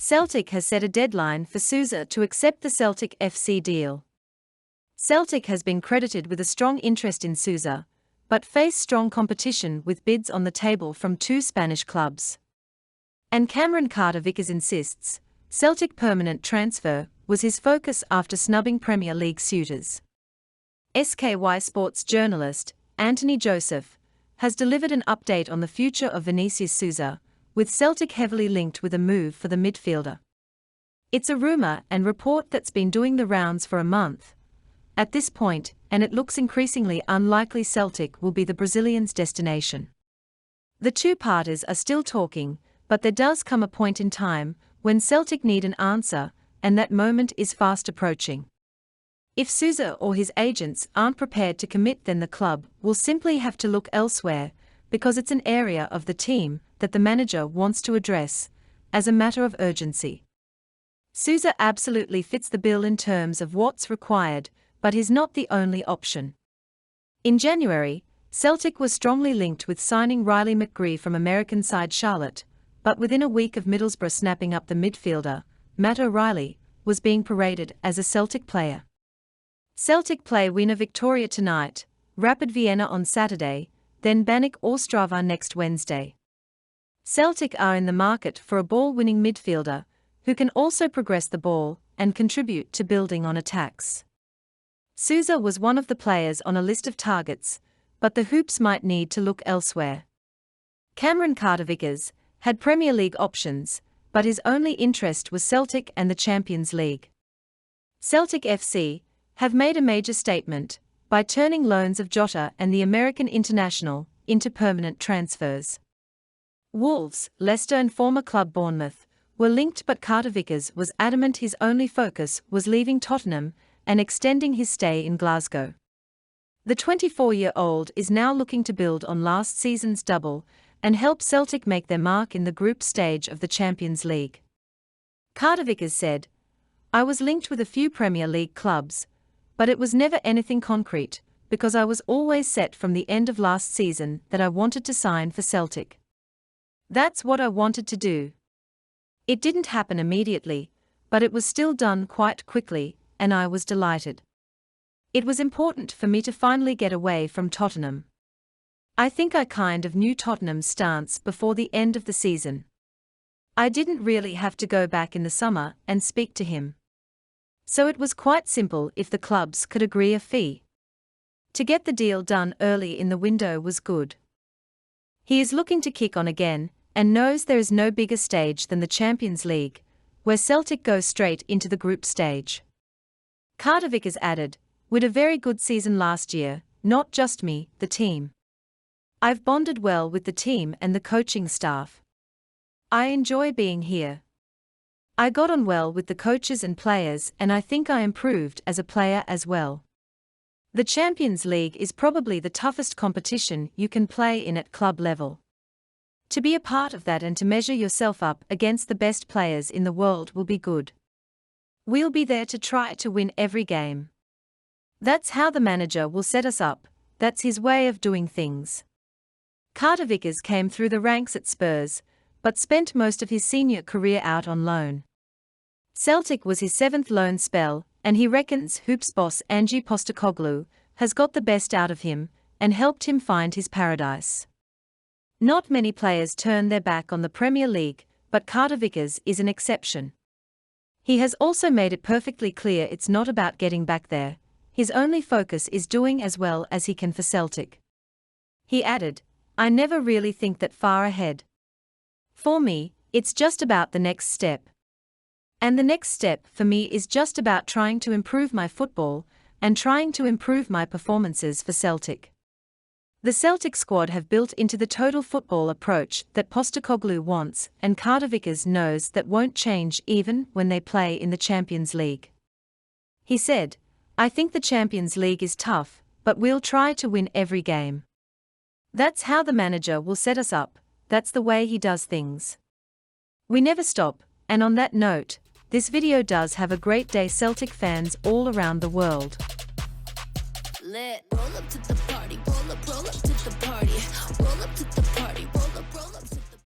Celtic has set a deadline for Souza to accept the Celtic FC deal. Celtic has been credited with a strong interest in Souza, but face strong competition with bids on the table from two Spanish clubs. And Cameron Carter Vickers insists Celtic permanent transfer was his focus after snubbing Premier League suitors. SKY Sports journalist Anthony Joseph has delivered an update on the future of Vinicius Souza, with Celtic heavily linked with a move for the midfielder. It's a rumour and report that's been doing the rounds for a month at this point, and it looks increasingly unlikely Celtic will be the Brazilian's destination. The two parties are still talking, but there does come a point in time when Celtic need an answer, and that moment is fast approaching. If Souza or his agents aren't prepared to commit, then the club will simply have to look elsewhere, because it's an area of the team that the manager wants to address as a matter of urgency. Souza absolutely fits the bill in terms of what's required, but he's not the only option. In January, Celtic was strongly linked with signing Riley McGree from American side Charlotte, but within a week of Middlesbrough snapping up the midfielder, Matt O'Reilly was being paraded as a Celtic player. Celtic play Wiener Victoria tonight, Rapid Vienna on Saturday, then Baník Ostrava next Wednesday. Celtic are in the market for a ball-winning midfielder who can also progress the ball and contribute to building on attacks. Souza was one of the players on a list of targets, but the Hoops might need to look elsewhere. Cameron Carter Vickers had Premier League options, but his only interest was Celtic and the Champions League. Celtic FC have made a major statement by turning loans of Jota and the American international into permanent transfers. Wolves, Leicester and former club Bournemouth were linked, but Carter Vickers was adamant his only focus was leaving Tottenham and extending his stay in Glasgow. The 24-year-old is now looking to build on last season's double and help Celtic make their mark in the group stage of the Champions League. Carter Vickers said, "I was linked with a few Premier League clubs, but it was never anything concrete, because I was always set from the end of last season that I wanted to sign for Celtic. That's what I wanted to do. It didn't happen immediately, but it was still done quite quickly, and I was delighted. It was important for me to finally get away from Tottenham. I think I kind of knew Tottenham's stance before the end of the season. I didn't really have to go back in the summer and speak to him. So it was quite simple if the clubs could agree a fee. To get the deal done early in the window was good. He is looking to kick on again, and knows there is no bigger stage than the Champions League, where Celtic go straight into the group stage." Carter Vickers added, "We had a very good season last year, not just me, the team. I've bonded well with the team and the coaching staff. I enjoy being here. I got on well with the coaches and players, and I think I improved as a player as well. The Champions League is probably the toughest competition you can play in at club level. To be a part of that and to measure yourself up against the best players in the world will be good. We'll be there to try to win every game. That's how the manager will set us up, that's his way of doing things." Carter Vickers came through the ranks at Spurs, but spent most of his senior career out on loan. Celtic was his 7th loan spell, and he reckons Hoops boss Ange Postecoglou has got the best out of him and helped him find his paradise. Not many players turn their back on the Premier League, but Carter Vickers is an exception. He has also made it perfectly clear it's not about getting back there, his only focus is doing as well as he can for Celtic. He added, "I never really think that far ahead. For me, it's just about the next step. And the next step for me is just about trying to improve my football and trying to improve my performances for Celtic." The Celtic squad have built into the total football approach that Postecoglou wants, and Carter Vickers knows that won't change even when they play in the Champions League. He said, "I think the Champions League is tough, but we'll try to win every game. That's how the manager will set us up, that's the way he does things. We never stop." And on that note, this video does have a great day, Celtic fans all around the world. Roll up to the